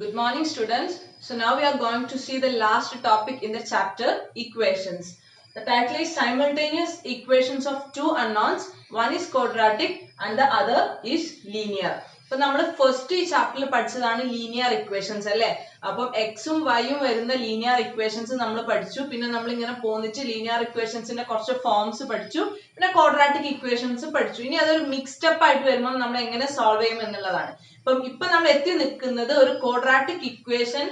Good morning, students. So now we are going to see the last topic in the chapter, equations. The title is simultaneous equations of two unknowns. One is quadratic and the other is linear. So നമ്മൾ first ഈ ചാപ്റ്ററിൽ പഠിച്ചതാണ് linear equations അല്ലേ. അപ്പം എക്സും വൈയും വരുന്ന linear equations നമ്മൾ പഠിച്ചു. പിന്നെ നമ്മൾ ഇങ്ങനെ പോന്നിട്ട് ലീനിയർ ഇക്വേഷൻസിന്റെ കുറച്ച് ഫോംസ് പഠിച്ചു. പിന്നെ ക്വാഡ്രാറ്റിക് ഇക്വേഷൻസ് പഠിച്ചു. ഇനി അതൊരു മിക്സ്ഡ് അപ്പ് ആയിട്ട് വരുമ്പോൾ നമ്മൾ എങ്ങനെ സോൾവ് ചെയ്യും എന്നുള്ളതാണ്. ഇപ്പൊ നമ്മൾ എത്തി നിൽക്കുന്നത് ഒരു ക്വാഡ്രാറ്റിക് ഇക്വേഷൻ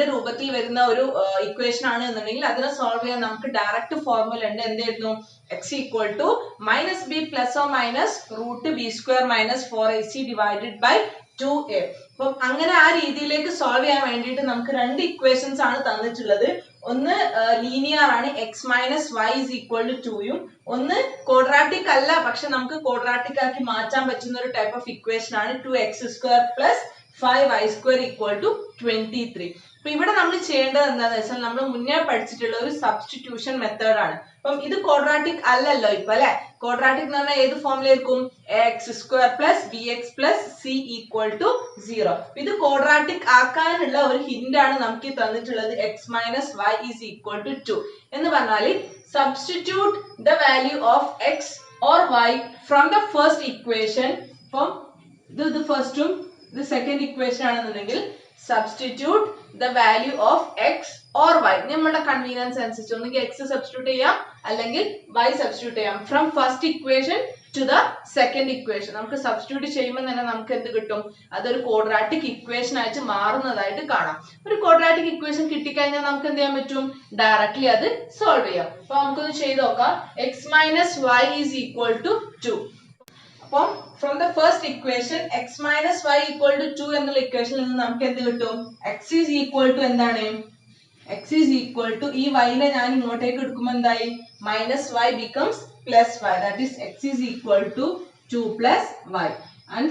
രൂപത്തിൽ വരുന്ന ഒരു ഇക്വേഷൻ ആണ് എന്നുണ്ടെങ്കിൽ അതിനെ സോൾവ് ചെയ്യാൻ നമുക്ക് ഡയറക്റ്റ് ഫോർമുല ഉണ്ട്. എന്തായിരുന്നു? x equal to minus b plus or minus root b square minus 4ac divided by 2a. അപ്പം അങ്ങനെ ആ രീതിയിലേക്ക് സോൾവ് ചെയ്യാൻ വേണ്ടിയിട്ട് നമുക്ക് രണ്ട് ഇക്വേഷൻസ് ആണ് തന്നിട്ടുള്ളത്. ഒന്ന് ലീനിയർ ആണ്, x minus y is equal to 2യും. ഒന്ന് ക്വാഡ്രാറ്റിക് അല്ല, പക്ഷെ നമുക്ക് ക്വാഡ്രാറ്റിക് ആക്കി മാറ്റാൻ പറ്റുന്ന ഒരു ടൈപ്പ് ഓഫ് ഇക്വേഷൻ ആണ് 2x² plus 5y² equal to 23. അപ്പൊ ഇവിടെ നമ്മൾ ചെയ്യേണ്ടത് എന്താണെന്ന് വെച്ചാൽ നമ്മൾ മുന്നേ പഠിച്ചിട്ടുള്ള ഒരു സബ്സ്റ്റിറ്റ്യൂഷൻ മെത്തേഡ് ആണ്. അപ്പം ഇത് ക്വാഡ്രാറ്റിക് അല്ലല്ലോ ഇപ്പൊ അല്ലെ. ക്വാഡ്രാറ്റിക് എന്ന് പറഞ്ഞാൽ ഏത് ഫോമിലായിരിക്കും? x² plus bx plus c equal to 0. ഇത് ക്വാഡ്രാറ്റിക് ആക്കാനുള്ള ഒരു ഹിന്റ് ആണ് നമുക്ക് തന്നിട്ടുള്ളത്. x minus y is equal to 2 എന്ന് പറഞ്ഞാൽ substitute the value of x or y from the first equation. അപ്പം ഇത് ഫസ്റ്റും the second equation ആണെന്നുണ്ടെങ്കിൽ substitute the value of x or y. നമ്മുടെ കൺവീനിയൻസ് അനുസരിച്ച് ഒന്നുകിൽ x സബ്സ്റ്റിറ്റ്യൂട്ട് ചെയ്യാം അല്ലെങ്കിൽ y സബ്സ്റ്റിറ്റ്യൂട്ട് ചെയ്യാം. From first equation two the second equation നമുക്ക് സബ്സ്റ്റിറ്റ്യൂട്ട് ചെയ്യുമ്പോൾ തന്നെ നമുക്ക് എന്ത് കിട്ടും? അതൊരു ക്വാഡ്രാറ്റിക് ഇക്വേഷൻ ആയിട്ട് മാറുന്നതായിട്ട് കാണാം. ഒരു ക്വാഡ്രാറ്റിക് ഇക്വേഷൻ കിട്ടിക്കഴിഞ്ഞാൽ നമുക്ക് എന്ത് ചെയ്യാൻ പറ്റും? ഡയറക്ട്ലി അത് സോൾവ് ചെയ്യാം. അപ്പൊ നമുക്കൊന്ന് ചെയ്ത് നോക്കാം. x minus y is equal to 2. അപ്പം from the first equation x minus y equal to 2 എന്നുള്ള ഇക്വേഷനിൽ നിന്ന് നമുക്ക് എന്ത് കിട്ടും? x is equal to എന്താണ്? x is equal to ഈ y നെ ഞാൻ ഇങ്ങോട്ടേക്ക് എടുക്കുമ്പോൾ എന്തായി? minus y becomes plus y. That is x is equal to 2 plus y. And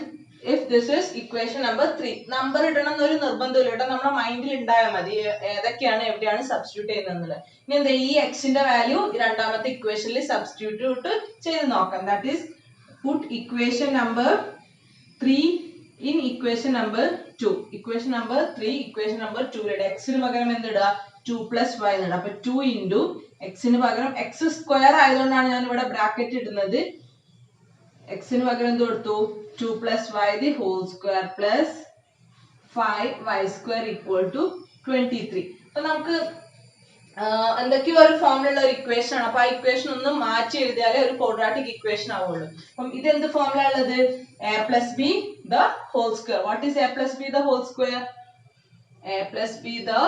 if this is equation number 3. Number ഇടണം എന്നൊരു നിർബന്ധമില്ല. ഇവിടെ നമ്മുടെ മൈൻഡിൽ ഉണ്ടായാൽ മതി ഏതൊക്കെയാണ് എവിടെയാണ് സബ്സ്റ്റിറ്റ്യൂട്ട് ചെയ്യുന്നത്. ഇനി എന്താ ഈ x ന്റെ വാല്യൂ രണ്ടാമത്തെ ഇക്വേഷനിൽ സബ്സ്റ്റിറ്റ്യൂട്ട് ചെയ്ത് നോക്കാം. That is put equation number 3 in equation number 2. Equation number 3 equation number 2 യുടെ x ന് പകരം എന്തിടുക? 2 plus y എന്നിടുക. അപ്പൊ 2 into x ന് പകരം x² ആയതുകൊണ്ടാണ് ഞാൻ ഇവിടെ ബ്രാക്കറ്റ് ഇടുന്നത്. x ന് പകരം എന്ത് കൊടുത്തു? 2 plus y the whole square plus 5y² equal to 23. അപ്പൊ നമുക്ക് എന്തൊക്കെയോ ഒരു ഫോമിലുള്ള ഒരു ഇക്വേഷൻ ആണ്. അപ്പൊ ആ ഇക്വേഷൻ ഒന്ന് മാറ്റി എഴുതിയാലേ ഒരു ക്വാഡ്രാറ്റിക് ഇക്വേഷൻ ആവുള്ളൂ. അപ്പം ഇത് എന്ത് ഫോമില ഉള്ളത്? a plus b the whole square. What is a plus b the whole square? a plus b the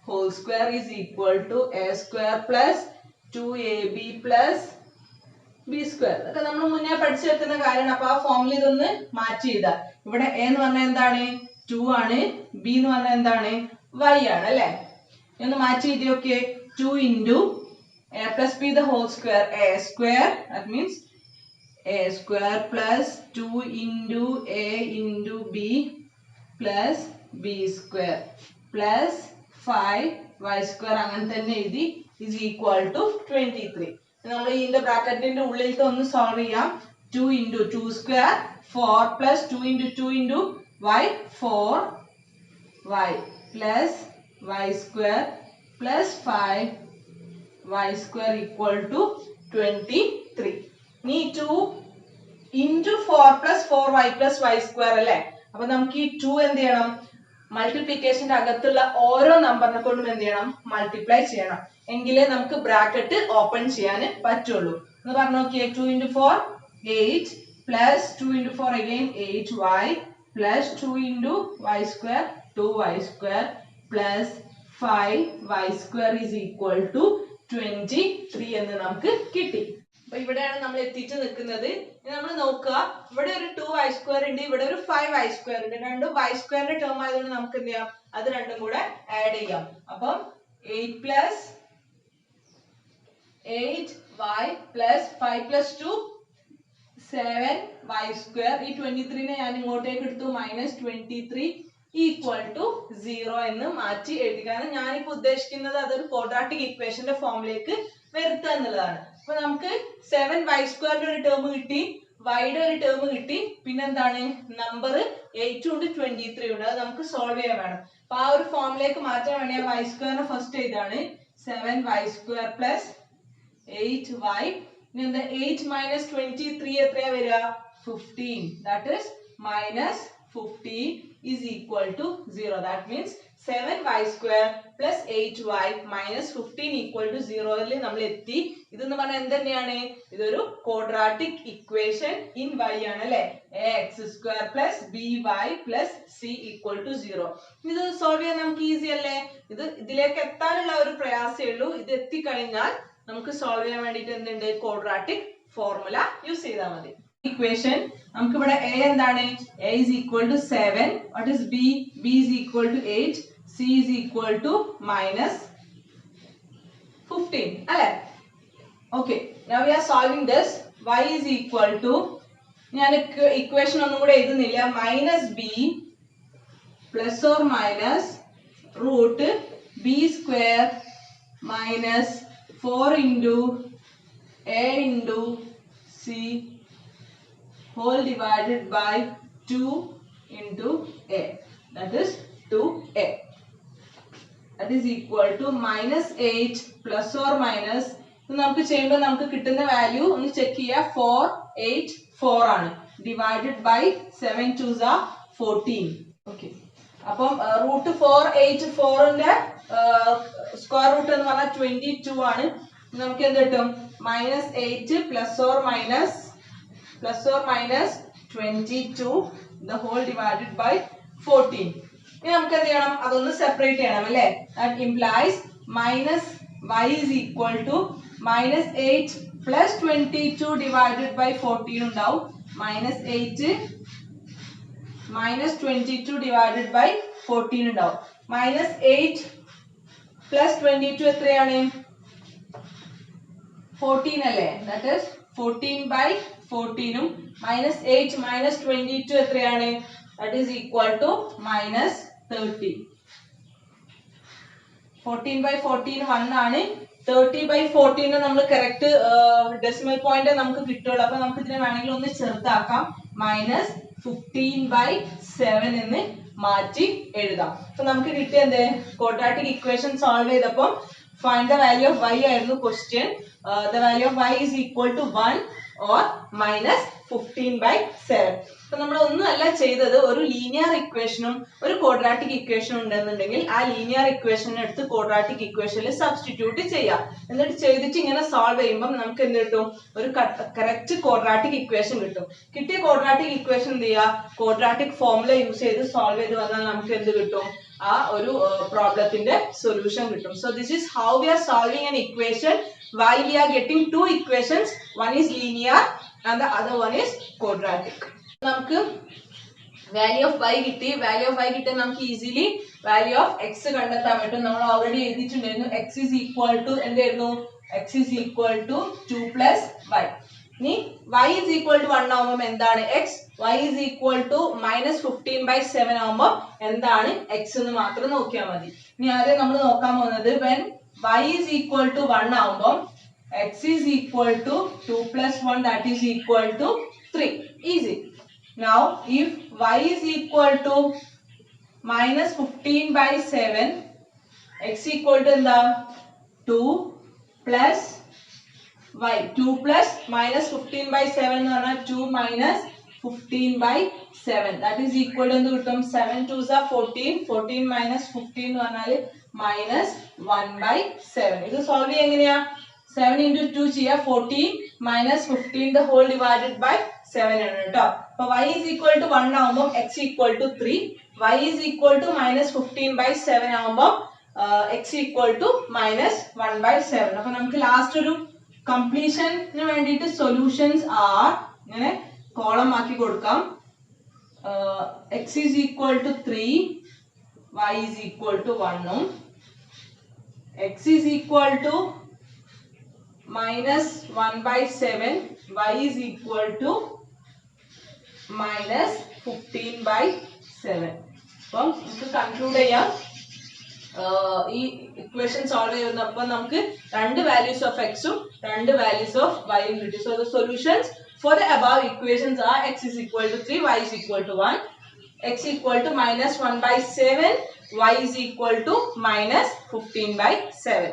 whole square is equal to a square plus 2ab plus b square. ഇതൊക്കെ നമ്മൾ മുന്നേ പഠിച്ചു വെക്കുന്ന കാര്യമാണ്. അപ്പൊ ആ ഫോമിൽ ഇതൊന്ന് മാറ്റി എഴുതാ. ഇവിടെ a എന്ന് പറഞ്ഞാൽ എന്താണ്? 2 ആണ്. b എന്ന് പറഞ്ഞാൽ എന്താണ്? y ആണ് അല്ലെ. ഒന്ന് മാറ്റി എഴുതി. Okay. 2 into a plus b the whole square, a square, that means a square plus 2 into a into b plus b square plus 5y square അങ്ങനെ തന്നെ എഴുതി is equal to 23. നമ്മൾ ഇതിന്റെ ബ്രാക്കറ്റിന്റെ ഉള്ളിലത്തെ ഒന്ന് സോൾവ് ചെയ്യാം. 2 into 2 square 4 plus 2 into 2 into y 4y plus y square plus 5y² equal to 23. Ni 2 into 4 plus 4y plus y² അല്ലേ. അപ്പൊ നമുക്ക് ഈ 2 എന്ത് ചെയ്യണം? മൾട്ടിപ്ലിക്കേഷന്റെ അകത്തുള്ള ഓരോ നമ്പറിനെ കൊണ്ടും എന്ത് ചെയ്യണം? മൾട്ടിപ്ലൈ ചെയ്യണം. എങ്കിലേ നമുക്ക് ബ്രാക്കറ്റ് ഓപ്പൺ ചെയ്യാൻ പറ്റുള്ളൂ. എന്ന് പറഞ്ഞു നോക്കിയേ. 2 into 4 8 plus 2 into 4 again 8y plus 2 into y² 2y² plus 5y² is equal to 23 എന്ന് നമുക്ക് കിട്ടി. അപ്പൊ ഇവിടെയാണ് നമ്മൾ എത്തിച്ചു നിൽക്കുന്നത്. നമ്മൾ നോക്കുക. ഇവിടെ ഒരു 2y² ഉണ്ട്, ഇവിടെ ഒരു 5y² ഉണ്ട്. രണ്ടും y² ന്റെ ടേം ആയതുകൊണ്ട് നമുക്ക് എന്ത് ചെയ്യാം? അത് രണ്ടും കൂടെ ആഡ് ചെയ്യാം. അപ്പം 8 plus 8y plus 5 plus 2 7y². ഈ 23 നെ ഞാൻ ഇങ്ങോട്ടേക്ക് എടുത്തു. -23 equal to 0 എന്ന് മാറ്റി എഴുതി. കാരണം ഞാനിപ്പോ ഉദ്ദേശിക്കുന്നത് അതൊരു ക്വാഡ്രാറ്റിക് ഇക്വേഷന്റെ ഫോമിലേക്ക് വരുത്തുക എന്നുള്ളതാണ്. അപ്പൊ നമുക്ക് 7y² ഒരു ടേം കിട്ടി, y യുടെ ഒരു ടേം കിട്ടി, പിന്നെന്താണ്? നമ്പർ 8 ഉണ്ട് 23 ഉണ്ട്. അത് നമുക്ക് സോൾവ് ചെയ്യാൻ വേണം. അപ്പൊ ആ ഒരു ഫോമിലേക്ക് മാറ്റാൻ വേണ്ടി y സ്ക്വയറിനെ ഫസ്റ്റ് ഇതാണ് 7y² പ്ലസ് 8y. ഇനി എന്താ 8 മൈനസ് 23 എത്രയാ വരിക? 15. That is minus 15 is equal to 0. That means 7y² plus 8y minus 15 equal to 0 ൽ നമ്മൾ എത്തി. ഇതെന്ന് പറഞ്ഞാൽ എന്തെന്നെയാണ്? ഇതൊരു ക്വാഡ്രാറ്റിക് ഇക്വേഷൻ ഇൻ y ആണ് അല്ലേ? ax² plus by plus c equal to 0. ഇത് സോൾവ് ചെയ്യാൻ നമുക്ക് ഈസി അല്ലേ? ഇതിലേക്ക് എത്താനുള്ള ഒരു പ്രയാസമേ ഉള്ളൂ. ഇത് എത്തിക്കഴിഞ്ഞാൽ നമുക്ക് സോൾവ് ചെയ്യാൻ വേണ്ടിയിട്ട് എന്തുണ്ട്? ക്വാഡ്രാറ്റിക് ഫോർമുല യൂസ് ചെയ്താൽ മതി. Equation നമുക്ക് ഇവിടെ a എന്താണ്? a is equal to 7. What is b? b is equal to 8. c is equal to minus 15 അല്ലേ? Okay, now we are solving this. y is equal to, ഞാൻ equation ഒന്നും കൂടെ എഴുതുന്നില്ല, minus b plus or minus root b square minus 4 into a into c whole divided by 2 into a, that is 2a, that is equal to minus 8 plus or minus, നമുക്ക് ചെയ്യുമ്പോൾ നമുക്ക് കിട്ടുന്ന value ഒന്ന് check ചെയ്യുക. 4 8 4 ആണ്, divided by 7 2s are 14. Okay, അപ്പം root 4 8 4ന്റെ square root എന്ന് പറഞ്ഞാൽ 22 ആണ്. നമുക്ക് എന്ത് കിട്ടും? Minus 8 plus or minus 22 the whole divided by 14. ഇനി നമുക്ക് എന്ത് ചെയ്യണം? അതൊന്ന് സെപ്പറേറ്റ് ചെയ്യണം അല്ലേ? That implies minus y is equal to minus 8 plus 22 divided by 14 ഉണ്ടാവും. minus 8 minus 22 divided by 14 ഉണ്ടാവും. minus 8 plus 22 എത്രയാണ്? 14 അല്ലേ? That is 14 by 14 ഉം minus 8 minus 22 എത്രയാണ്? That is equal to minus 30. 14 by 14 1 ആണ്. 30 by 14 നമ്മൾ കറക്റ്റ് ഡെസിമൽ പോയിന്റ് നമുക്ക് കിട്ടുള്ളൂ. അപ്പൊ നമുക്ക് ഇതിനെ വേണമെങ്കിൽ ഒന്ന് ചെറുതാക്കാം. മൈനസ് 15 by 7 എന്ന് മാറ്റി എഴുതാം. അപ്പൊ നമുക്ക് കിട്ടിയ എന്ത്? ക്വാഡ്രാറ്റിക് ഇക്വേഷൻ സോൾവ് ചെയ്തപ്പോൾ find the value of y ആയിരുന്നു question. The value of y is equal to 1 or minus 15 by 7. അപ്പൊ നമ്മൾ ഒന്നുമല്ല ചെയ്തത്, ഒരു ലീനിയർ ഇക്വേഷനും ഒരു ക്വാഡ്രാറ്റിക് ഇക്വേഷനും ഉണ്ടെന്നുണ്ടെങ്കിൽ ആ ലീനിയർ ഇക്വേഷനെ എടുത്ത് ക്വാഡ്രാറ്റിക് ഇക്വേഷനിൽ സബ്സ്റ്റിറ്റ്യൂട്ട് ചെയ്യാം. എന്നിട്ട് ചെയ്തിട്ട് ഇങ്ങനെ സോൾവ് ചെയ്യുമ്പോൾ നമുക്ക് എന്ത് കിട്ടും? ഒരു കറക്റ്റ് ക്വാഡ്രാറ്റിക് ഇക്വേഷൻ കിട്ടും. കിട്ടിയ ക്വാഡ്രാറ്റിക് ഇക്വേഷൻ എന്ത് ചെയ്യുക? ക്വാഡ്രാറ്റിക് ഫോർമുല യൂസ് ചെയ്ത് സോൾവ് ചെയ്ത് വന്നാൽ നമുക്ക് എന്ത് കിട്ടും? ആ ഒരു പ്രോബ്ലത്തിന്റെ സൊല്യൂഷൻ കിട്ടും. So this is how we are solving an equation while we are getting two equations. One is linear and the other one is quadratic. നമുക്ക് വാല്യൂ ഓഫ് y കിട്ടി. വാല്യൂ ഓഫ് y കിട്ടാൻ നമുക്ക് easily value of x കണ്ടെത്താൻ പറ്റും. നമ്മൾ already എഴുതിയിട്ടുണ്ടായിരുന്നു. x is equal to എന്തായിരുന്നു? x is equal to 2 plus y. ഇനി y is equal to 1 ആവുമ്പോൾ എന്താണ് x? y is equal to minus 15 by 7 ആവുമ്പോൾ എന്താണ് x എന്ന് മാത്രം നോക്കിയാൽ മതി. ഇനി ആദ്യം നമ്മൾ നോക്കാൻ പോകുന്നത് when y is equal to 1 ആവുമ്പോൾ x is equal to 2 plus 1, that is equal to 3. Easy. Now if y is equal to minus 15 by 7, x equal to എന്താ? 2 plus y. 2 plus minus 15 by 7 എന്ന് പറഞ്ഞാൽ 2 minus 15 by 7, that is equal to എന്ത് കിട്ടും? 7 2s are 14. 14 minus 15 എന്ന് പറഞ്ഞാൽ minus 1 by 7. ഇത് solve ചെയ്യാൻ എങ്ങനെയാ? 7 into 2 ചെയ്യാം. 14 minus 15 the whole divided by 7 ആണ് കേട്ടോ. അപ്പൊ y is equal to 1 ആവുമ്പോൾ x equal to 3. y is equal to minus 15 by 7 ആവുമ്പോൾ x equal to minus 1 by 7. അപ്പൊ നമുക്ക് ലാസ്റ്റ് ഒരു കംപ്ലീഷന് വേണ്ടിയിട്ട് സൊല്യൂഷൻസ് ആർ ഇങ്ങനെ കോളം ആക്കി കൊടുക്കാം. x is equal to 3, y is equal to 1 ഉം x is equal to minus 1 by 7, y is equal to minus 15 by 7. അപ്പം നമുക്ക് കൺക്ലൂഡ് ചെയ്യാം. ഈ ഇക്വേഷൻ സോൾവ് ചെയ്യുന്നപ്പോൾ നമുക്ക് രണ്ട് വാല്യൂസ് ഓഫ് എക്സും രണ്ട് വാല്യൂസ് ഓഫ് വൈയും കിട്ടി. So the solutions for the above equations are x is equal to 3, y is equal to 1. x equal to minus 1 by 7, y is equal to minus 15 by 7.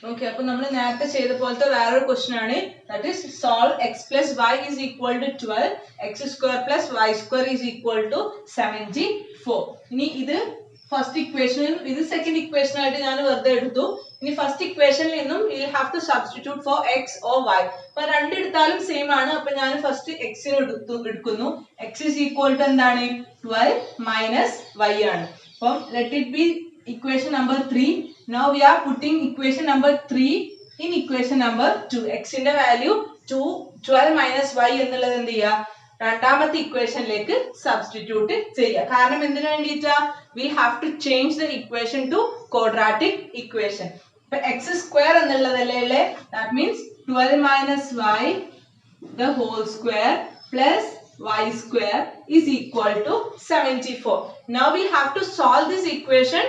Okay, അപ്പോൾ നമ്മൾ നേരത്തെ ചെയ്ത പോലത്തെ വേറൊരു question ആണ്. That is solve x plus y is equal to 12, x square plus y square is equal to 74. ഇനി ഇത് first ഇക്വേഷനിൽ ഇത് സെക്കൻഡ് ഇക്വേഷൻ ആയിട്ട് ഞാൻ വെറുതെ എടുത്തു. ഇനി ഫസ്റ്റ് ഇക്വേഷനിൽ നിന്നും you will have to substitute for x or y. അപ്പോൾ രണ്ടെടുത്താലും സെയിം ആണ്. അപ്പോൾ ഞാൻ ഫസ്റ്റ് x നെ എടുക്കുന്നു. x is equal to എന്താണ് 12 minus y ആണ്. അപ്പം let it be equation number 3. Now we are putting equation number 3 in equation number 2. x ന്റെ വാല്യൂ 12 minus y എന്നുള്ളത് എന്ത് ചെയ്യുക, രണ്ടാമത്തെ ഇക്വേഷനിലേക്ക് സബ്സ്റ്റിറ്റ്യൂട്ട് ചെയ്യുക. കാരണം എന്തിനു വേണ്ടിയിട്ടാ, we have to change the equation to quadratic equation. ഇപ്പൊ x square എന്നുള്ളതല്ലേ, that means 12 minus y the whole square plus y square is equal to 74. Now we have to solve this equation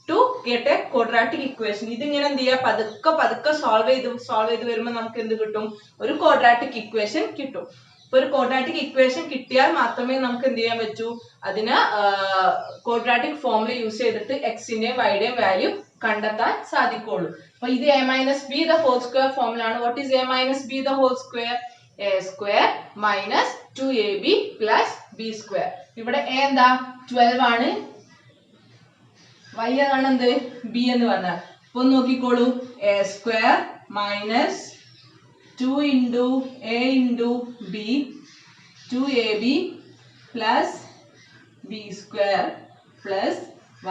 to get a quadratic equation. ഇതിങ്ങനെ എന്ത് ചെയ്യുക, പതുക്കെ solve ചെയ്ത് വരുമ്പോൾ നമുക്ക് എന്ത് കിട്ടും, ഒരു quadratic equation കിട്ടും. ഒരു quadratic equation കിട്ടിയാൽ മാത്രമേ നമുക്ക് എന്ത് ചെയ്യാൻ പറ്റൂ, അതിനെ quadratic ഫോർമുല യൂസ് ചെയ്തിട്ട് x-ന്റെയും y-യുടെയും വാല്യൂ കണ്ടെത്താൻ സാധിക്കുള്ളൂ. അപ്പൊ ഇത് a minus b the whole square formula ആണ്. What is a minus b the whole square? a square minus 2ab plus b square. ഇവിടെ a എന്താ 12 ആണ്, y ആണ് എന്ത് b എന്ന് പറഞ്ഞാൽ. അപ്പൊ നോക്കിക്കോളൂ, a square minus 2 into a into b 2ab plus b square plus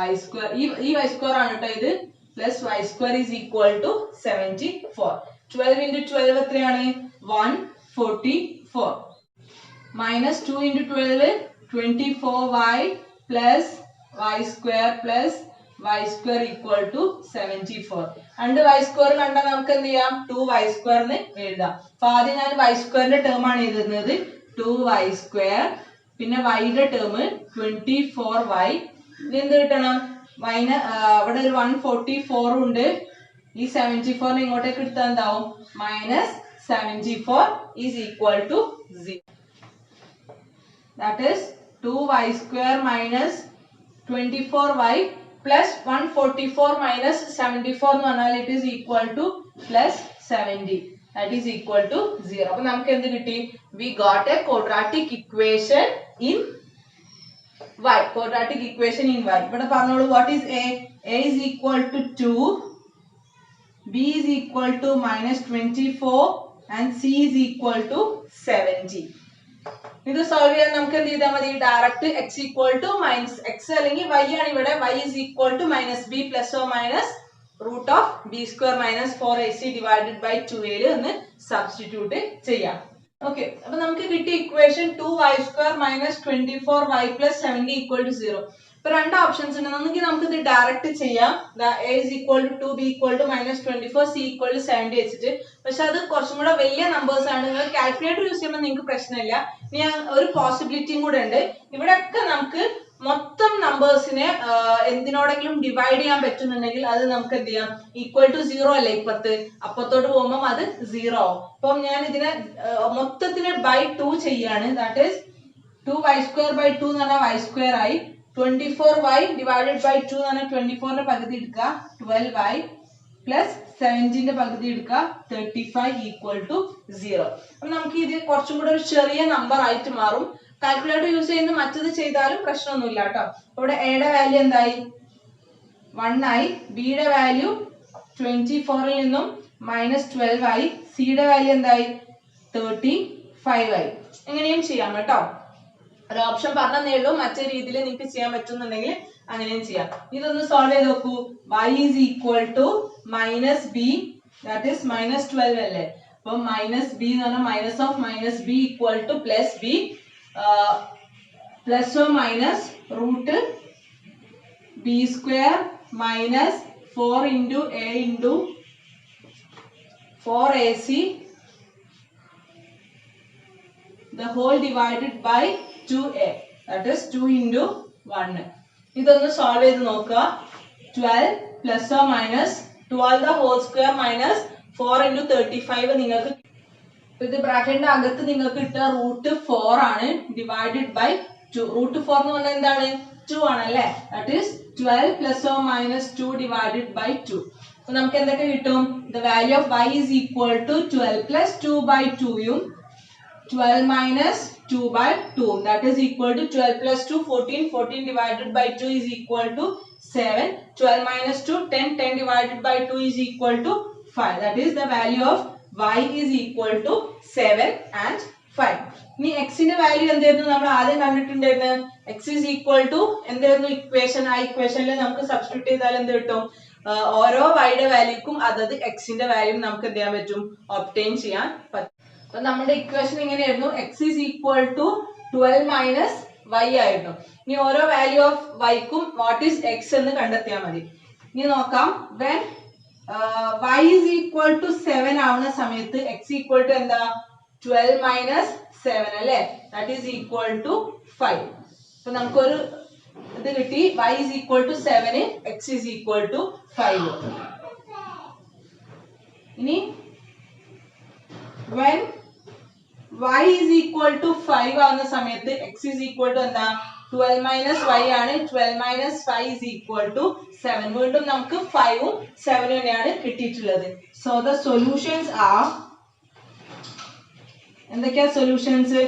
y square. ഈ y square ആണ് കേട്ടോ ഇത്, plus y square is equal to 74. 12 into 12 എത്രയാണ് 144 minus 2 into 12 24y plus y square plus y square equal to 74. and y square കണ്ടാൽ നമുക്ക് എന്ത് ചെയ്യാം, 2y square എന്ന് എഴുതാം. അപ്പൊ ആദ്യം ഞാൻ y square ന്റെ ടേം ആണ് എഴുതുന്നത്, 2y square, പിന്നെ y യുടെ ടേം 24y. ഇനി എന്ത് കിട്ടണം, y ന് അവിടെ ഒരു 144 ഉണ്ട്, ഈ 74 നെ ഇങ്ങോട്ടേക്ക് എടുത്താൽ എന്താവും, minus 74 is equal to 0. that is 2y square minus 24y plus 144 minus 74 എന്ന് പറഞ്ഞാൽ it is equal to plus 70. that is equal to 0. അപ്പോൾ നമുക്ക് എന്ത് കിട്ടി, we got a quadratic equation in y. quadratic equation in y. ഇവിടെ പറഞ്ഞോളൂ, what is a? a is equal to 2, b is equal to minus 24 and c is equal to 70. ഇത് solve ചെയ്യാൻ നമുക്ക് എന്ത് ചെയ്താൽ മതി, direct x equal to minus x അല്ലെങ്കിൽ y ആണ് ഇവിടെ, y is equal to minus b plus or minus root of b square minus 4ac divided by 2a എന്ന് സബ്സ്റ്റിറ്റ്യൂട്ട് ചെയ്യാം. ഓക്കെ, അപ്പൊ നമുക്ക് കിട്ടിയ equation 2y square minus 24y plus 70 equal to 0. ഇപ്പൊ രണ്ട് ഓപ്ഷൻസ് ഉണ്ട്, നമുക്ക് ഇത് ഡയറക്റ്റ് ചെയ്യാം. a is equal to 2, b equal to minus 24, c equal to 70 വെച്ചിട്ട്. പക്ഷെ അത് കുറച്ചും കൂടെ വലിയ നമ്പേഴ്സ് ആണ്, നിങ്ങൾ കാൽക്കുലേറ്റർ യൂസ് ചെയ്യുമ്പോൾ നിങ്ങൾക്ക് പ്രശ്നമില്ല. ഇനി ഒരു പോസിബിലിറ്റിയും കൂടെ ഉണ്ട്, ഇവിടെയൊക്കെ നമുക്ക് മൊത്തം നമ്പേഴ്സിനെ എന്തിനോടെങ്കിലും ഡിവൈഡ് ചെയ്യാൻ പറ്റുന്നുണ്ടെങ്കിൽ അത് നമുക്ക് എന്ത് ചെയ്യാം, ഈക്വൽ ടു 0 അല്ലേ ഇപ്പത്ത്, അപ്പത്തോട്ട് പോകുമ്പോൾ അത് 0 ആവും. അപ്പം ഞാൻ ഇതിനെ മൊത്തത്തിന് by 2 ചെയ്യാണ്. That is 2y square by 2 എന്ന് പറഞ്ഞാൽ y square ആയി, 24y divided by 2 എന്ന് പറഞ്ഞാൽ 24 ന്റെ പകുതി എടുക്കുക 12y plus 17 ന്റെ പകുതി എടുക്കുക 35 equal to 0. അപ്പം നമുക്ക് ഇത് കുറച്ചും കൂടെ ഒരു ചെറിയ നമ്പർ ആയിട്ട് മാറും. കാൽക്കുലേറ്റർ യൂസ് ചെയ്യുന്ന മറ്റത് ചെയ്താലും പ്രശ്നമൊന്നുമില്ല കേട്ടോ. ഇവിടെ a യുടെ വാല്യൂ എന്തായി 1 ആയി, b യുടെ വാല്യൂ 24 ൽ നിന്നും minus 12 ആയി, c യുടെ വാല്യൂ എന്തായി 35 ആയി. എങ്ങനെയും ചെയ്യാം കേട്ടോ, ഒരു ഓപ്ഷൻ പറഞ്ഞേ ഉള്ളൂ, മറ്റേ രീതിയിൽ നിങ്ങൾക്ക് ചെയ്യാൻ പറ്റുന്നുണ്ടെങ്കിൽ അങ്ങനെയും ചെയ്യാം. ഇതൊന്ന് സോൾവ് ചെയ്ത് നോക്കൂ. y is equal to minus b, that is minus 12 അല്ലേ, അപ്പം minus b എന്ന് പറഞ്ഞാൽ minus of minus b equal to plus b, plus or minus root b square minus 4 into a into 4ac the whole divided by 2a, that is 2 into 1. ഇതൊന്ന് solve ചെയ്ത് നോക്കുക. 12 plus or minus 12 the whole square minus 4 into 35 നിങ്ങൾക്ക് ഇത് ബ്രാക്കറ്റിന്റെ അകത്ത് നിങ്ങൾക്ക് കിട്ടുക root 4 ആണ്, divided by 2. Root 4 എന്ന് പറഞ്ഞാൽ എന്താണ് 2 ആണല്ലേ. That is 12 plus or minus 2 divided by 2. അപ്പോൾ നമുക്ക് എന്തൊക്കെ കിട്ടും? The value of y is equal to 12 plus 2 by 2 യും 12 minus 2 by 2. That is equal to 12 plus 2 14. 14 divided by 2 is equal to 7. 12 minus 2 10. 10 divided by 2 is equal to 5. That is the value of y is equal to 7 and 5. ഇനി x ന്റെ value എന്തായിരുന്നു നമ്മൾ ആദ്യം കണ്ടിട്ടുണ്ടായിരുന്നു? x is equal to എന്തായിരുന്നു equation? ആ ഇക്വേഷനിൽ നമുക്ക് സബ്സ്റ്റിറ്റ്യൂട്ട് ചെയ്താൽ എന്ത് കിട്ടും? ഓരോ y യുടെ വാല്യൂക്കും അതത് x ന്റെ വാല്യൂ നമുക്ക് എന്ത് ചെയ്യാൻ പറ്റും? ഒബ്റ്റെയിൻ ചെയ്യാൻ പറ്റും. അപ്പോൾ നമ്മുടെ ഇക്വേഷൻ എങ്ങനെയായിരുന്നു? x is equal to 12 minus y ആയിരുന്നു. ഇനി ഓരോ വാല്യൂ ഓഫ് y-ക്കും വാട്ട് ഈസ് x എന്ന് കണ്ടെത്തിയാൽ മതി. ഇനി നോക്കാം. when y is equal to 7 ആവുന്ന സമയത്ത് x equal to എന്താ? 12 minus 7 അല്ലേ? that is equal to 5. അപ്പോൾ നമുക്കൊരു ഇത് കിട്ടി. y is equal to 7, x is equal to 5. ഇനി when y is equal to 5 ആവുന്ന സമയത്ത് x is equal to എന്താ? 12 minus y ആണ്. 12 minus 5 is equal to 7. വീണ്ടും നമുക്ക് 5 ഉം 7 തന്നെയാണ് കിട്ടിയിട്ടുള്ളത്. So the solutions are എന്തൊക്കെയാ solutions?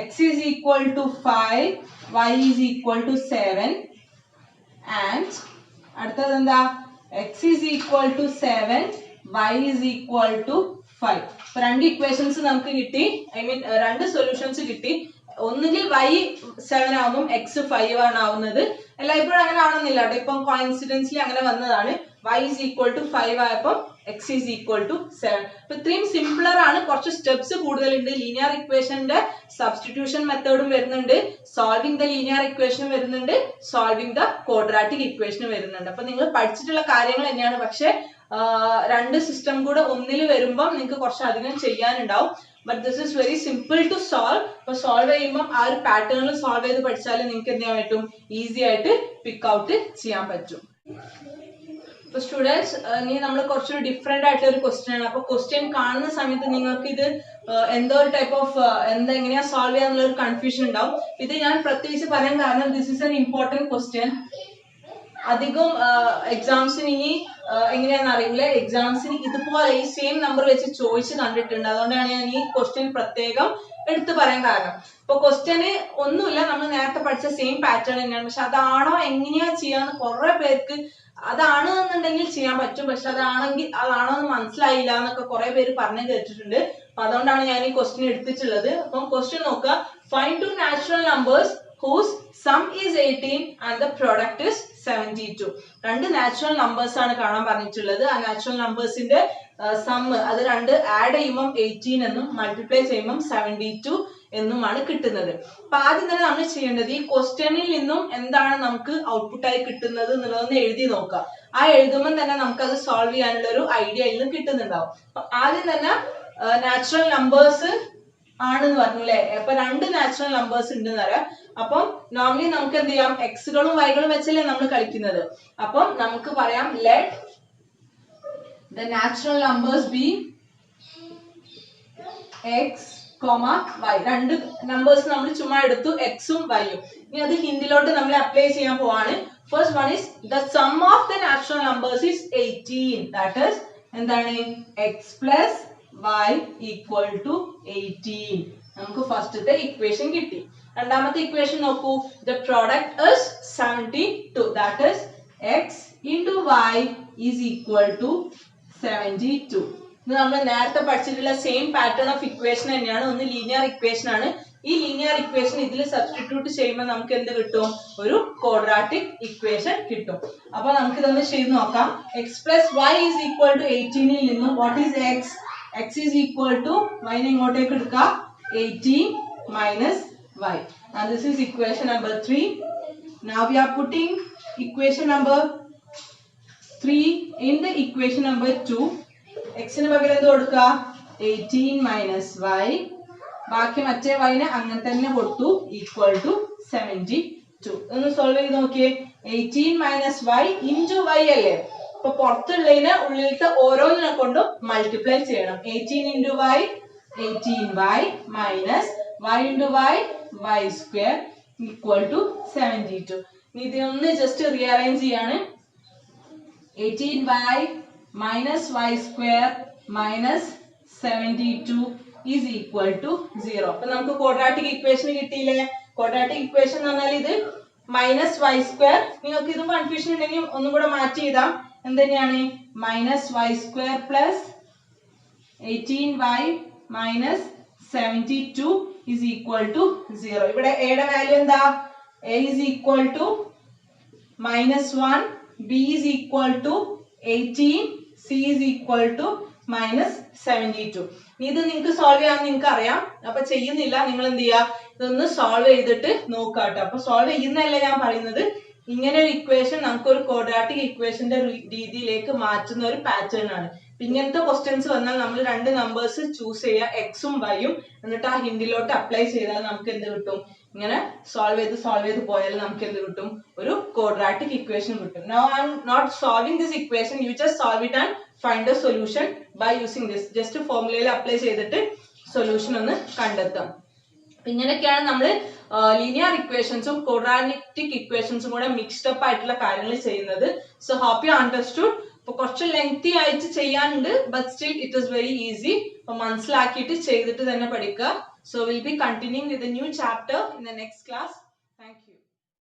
x is equal to 5, y is equal to 7 and അടുത്തത് എന്താ? x is equal to 7, y is equal to 5. അപ്പോൾ രണ്ട് ഇക്വേഷൻസ് നമുക്ക് കിട്ടി. രണ്ട് സൊല്യൂഷൻസ് കിട്ടി. ഒന്നുകിൽ y 7 ആവുമ്പോൾ x 5 ആണ് ആവുന്നത്. എല്ലായ്പ്പോഴും അങ്ങനെ ആവണമെന്നില്ല കേട്ടോ. ഇപ്പം കോയിൻസിഡൻസ്ലി അങ്ങനെ വന്നതാണ്. y is equal to 5 ആയപ്പോൾ x is equal to 7. അപ്പോൾ ഇത്രയും സിംപ്ലർ ആണ്. കുറച്ച് സ്റ്റെപ്സ് കൂടുതലുണ്ട്. ലീനിയർ ഇക്വേഷന്റെ സബ്സ്റ്റിറ്റ്യൂഷൻ മെത്തേഡും വരുന്നുണ്ട്, സോൾവിംഗ് ദ ലീനിയർ ഇക്വേഷൻ വരുന്നുണ്ട്, സോൾവിംഗ് ദ ക്വാഡ്രാറ്റിക് ഇക്വേഷൻ വരുന്നുണ്ട്. അപ്പോൾ നിങ്ങൾ പഠിച്ചിട്ടുള്ള കാര്യങ്ങൾ തന്നെയാണ്. പക്ഷെ രണ്ട് സിസ്റ്റം കൂടെ ഒന്നിൽ വരുമ്പോൾ നിങ്ങൾക്ക് കുറച്ചധികം ചെയ്യാനുണ്ടാവും. But this is very simple to solve. അപ്പോൾ സോൾവ് ചെയ്യുമ്പോൾ ആ ഒരു പാറ്റേണിൽ സോൾവ് ചെയ്ത് പഠിച്ചാൽ നിങ്ങൾക്ക് എന്ത് ചെയ്യാൻ പറ്റും? ഈസി ആയിട്ട് പിക്ക് ഔട്ട് ചെയ്യാൻ പറ്റും. അപ്പോൾ സ്റ്റുഡൻസ്, ഇനി നമ്മൾ കുറച്ചൊരു ഡിഫറെന്റ് ആയിട്ടുള്ള ഒരു ക്വസ്റ്റ്യൻ ആണ്. അപ്പോൾ ക്വസ്റ്റ്യൻ കാണുന്ന സമയത്ത് നിങ്ങൾക്ക് ഇത് എന്തോ ഒരു ടൈപ്പ് ഓഫ് എങ്ങനെയാ സോൾവ് ചെയ്യാന്നുള്ള ഒരു കൺഫ്യൂഷൻ ഉണ്ടാവും. ഇത് ഞാൻ പ്രത്യേകിച്ച് പറയാൻ കാരണം this is an important question. അധികം എക്സാംസിന് ഇനി എങ്ങനെയാണെന്ന് അറിയില്ല, എക്സാംസിന് ഇതുപോലെ ഈ സെയിം നമ്പർ വെച്ച് ചോദിച്ച് കണ്ടിട്ടുണ്ട്. അതുകൊണ്ടാണ് ഞാൻ ഈ ക്വസ്റ്റ്യൻ പ്രത്യേകം എടുത്തു പറയാൻ കാരണം. ഇപ്പൊ ക്വസ്റ്റ്യന് ഒന്നുമില്ല, നമ്മൾ നേരത്തെ പഠിച്ച സെയിം പാറ്റേൺ തന്നെയാണ്. പക്ഷെ അതാണോ എങ്ങനെയാ ചെയ്യാന്ന് കുറെ പേർക്ക് അതാണ് എന്നുണ്ടെങ്കിൽ ചെയ്യാൻ പറ്റും. പക്ഷെ അതാണോ എന്ന് മനസ്സിലായില്ല എന്നൊക്കെ കുറെ പേര് പറഞ്ഞു കേട്ടിട്ടുണ്ട്. അപ്പൊ അതുകൊണ്ടാണ് ഞാൻ ഈ ക്വസ്റ്റ്യൻ എടുത്തിട്ടുള്ളത്. അപ്പം ക്വസ്റ്റ്യൻ നോക്കുക. Find two natural numbers whose sum is 18 and the product is 72. രണ്ട് നാച്ചുറൽ നമ്പേഴ്സ് ആണ് കാണാൻ പറഞ്ഞിട്ടുള്ളത്. ആ നാച്ചുറൽ നമ്പേഴ്സിന്റെ സം അത് രണ്ട് ആഡ് ചെയ്യുമ്പോൾ 18 എന്നും മൾട്ടിപ്ലൈ ചെയ്യുമ്പോൾ 72 എന്നുമാണ് കിട്ടുന്നത്. അപ്പൊ ആദ്യം തന്നെ നമ്മൾ ചെയ്യേണ്ടത് ഈ ക്വസ്റ്റ്യനിൽ നിന്നും എന്താണ് നമുക്ക് ഔട്ട്പുട്ട് ആയി കിട്ടുന്നത് എന്നുള്ളതൊന്ന് എഴുതി നോക്കുക. ആ എഴുതുമ്പോൾ തന്നെ നമുക്ക് അത് സോൾവ് ചെയ്യാനുള്ള ഒരു ഐഡിയ ഇതിൽ കിട്ടുന്നുണ്ടാവും. അപ്പൊ ആദ്യം തന്നെ നാച്ചുറൽ നമ്പേഴ്സ് ആണെന്ന് പറഞ്ഞു അല്ലെ. അപ്പൊ രണ്ട് നാച്ചുറൽ നമ്പേഴ്സ് ഉണ്ടെന്ന് പറയാം. അപ്പം നോർമലി നമുക്ക് എന്ത് ചെയ്യാം? എക്സുകളും വൈകളും വെച്ചല്ലേ നമ്മൾ കളിക്കുന്നത്. അപ്പം നമുക്ക് പറയാം let the natural numbers be x comma y. രണ്ട് നമ്പേഴ്സ് നമ്മൾ ചുമ്മാ എടുത്തു, എക്സും വൈയും. ഇനി അത് ഹിന്ദിയിലോട്ട് നമ്മൾ അപ്ലൈ ചെയ്യാൻ പോവാണ്. First one is the sum of the natural numbers is 18. That is എന്താണ്? X plus y equal to 18. നമുക്ക് ഫസ്റ്റത്തെ ഇക്വേഷൻ കിട്ടി. രണ്ടാമത്തെ ഇക്വേഷൻ നോക്കൂ. The product is 72. That is x into y is equal to 72. ഇത് നമ്മൾ നേരത്തെ പഠിച്ചിട്ടുള്ള സെയിം പാറ്റേൺ ഓഫ് ഇക്വേഷൻ തന്നെയാണ്. ഒന്ന് ലീനിയർ ഇക്വേഷൻ ആണ്. ഈ ലീനിയർ ഇക്വേഷൻ ഇതിൽ സബ്സ്റ്റിറ്റ്യൂട്ട് ചെയ്യുമ്പോൾ നമുക്ക് എന്ത് കിട്ടും? ഒരു ക്വാഡ്രാറ്റിക് ഇക്വേഷൻ കിട്ടും. അപ്പൊ നമുക്ക് ഇതൊന്ന് ചെയ്ത് നോക്കാം. x plus y is equal to 18 ൽ നിന്നും what is x? x is equal to y നെ ഇങ്ങോട്ടേക്ക് എടുക്കുക, 18 minus y. And this is equation number 3. Now we are putting equation number 3 in the equation number 2. x ന് പകരം എന്ത് കൊടുക്കുക? 18 minus y. ബാക്കി മറ്റേ y നെ അങ്ങനെ തന്നെ കൊടുത്തു, equal to 72. ഒന്ന് സോൾവ് ചെയ്ത് നോക്കിയേ. 18 minus y into y അല്ലേ? അപ്പൊ പുറത്തുള്ളതിന് ഉള്ളിലത്തെ ഓരോന്നിനെ കൊണ്ടും മൾട്ടിപ്ലൈ ചെയ്യണം. 18 into y 18y minus y into y y square. equal to 72. ഇതിനൊന്ന് ജസ്റ്റ് റീഅറേഞ്ച് ചെയ്യാണ്. 18y minus y square minus 72 is equal to 0. അപ്പൊ നമുക്ക് ക്വാഡ്രാറ്റിക് ഇക്വേഷൻ കിട്ടിയില്ലേ? ക്വാഡ്രാറ്റിക് ഇക്വേഷൻ എന്ന് പറഞ്ഞാൽ ഇത് മൈനസ് വൈ സ്ക്വയർ. നിങ്ങൾക്ക് ഇതും കൺഫ്യൂഷൻ ഉണ്ടെങ്കിൽ ഒന്നും കൂടെ മാറ്റി എഴുതാം. എന്തെന്നെയാണ്? Minus y square plus 18y minus 72 is equal to 0. ഇവിടെ a യുടെ വാല്യൂ എന്താ? a is equal to -1, b is equal to 18, c is equal to -72. ഇത് നിങ്ങൾക്ക് സോൾവ് ചെയ്യാൻ നിങ്ങൾക്ക് അറിയാം. അപ്പൊ ചെയ്യുന്നില്ല, നിങ്ങൾ എന്ത് ചെയ്യുക, ഇതൊന്ന് സോൾവ് ചെയ്തിട്ട് നോക്കാട്ടോ. അപ്പൊ സോൾവ് ചെയ്യുന്നതല്ല ഞാൻ പറയുന്നത്, ഇങ്ങനെ ഒരു ഇക്വേഷൻ നമുക്കൊരു ക്വാഡ്രാറ്റിക് ഇക്വേഷന്റെ രീതിയിലേക്ക് മാറ്റുന്ന ഒരു പാറ്റേൺ ആണ്. ഇങ്ങനത്തെ ക്വസ്റ്റ്യൻസ് വന്നാൽ നമ്മൾ രണ്ട് നമ്പേഴ്സ് ചൂസ് ചെയ്യുക, എക്സും വൈയും, എന്നിട്ട് ആ ഹിന്ദിലോട്ട് അപ്ലൈ ചെയ്താൽ നമുക്ക് എന്ത് കിട്ടും? ഇങ്ങനെ സോൾവ് ചെയ്ത് പോയാൽ നമുക്ക് എന്ത് കിട്ടും? ഒരു ക്വാഡ്രാറ്റിക് ഇക്വേഷൻ കിട്ടും. Now I am not solving this equation, you just solve it and find a solution by using this. Just ഫോർമുലയിൽ അപ്ലൈ ചെയ്തിട്ട് സൊല്യൂഷൻ ഒന്ന് കണ്ടെത്താം. ഇങ്ങനെയൊക്കെയാണ് നമ്മൾ ലീനിയർ ഇക്വേഷൻസും ക്വാഡ്രാറ്റിക് ഇക്വേഷൻസും കൂടെ മിക്സ്ഡ് അപ്പ് ആയിട്ടുള്ള കാര്യങ്ങൾ ചെയ്യുന്നത്. So hope you understood. ഇപ്പൊ കുറച്ച് ലെങ്തി ആയിട്ട് ചെയ്യാനുണ്ട്, but still it is very easy. അപ്പൊ മനസ്സിലാക്കിയിട്ട് ചെയ്തിട്ട് തന്നെ പഠിക്കുക. So will be continuing with a new chapter in the next class. Thank U.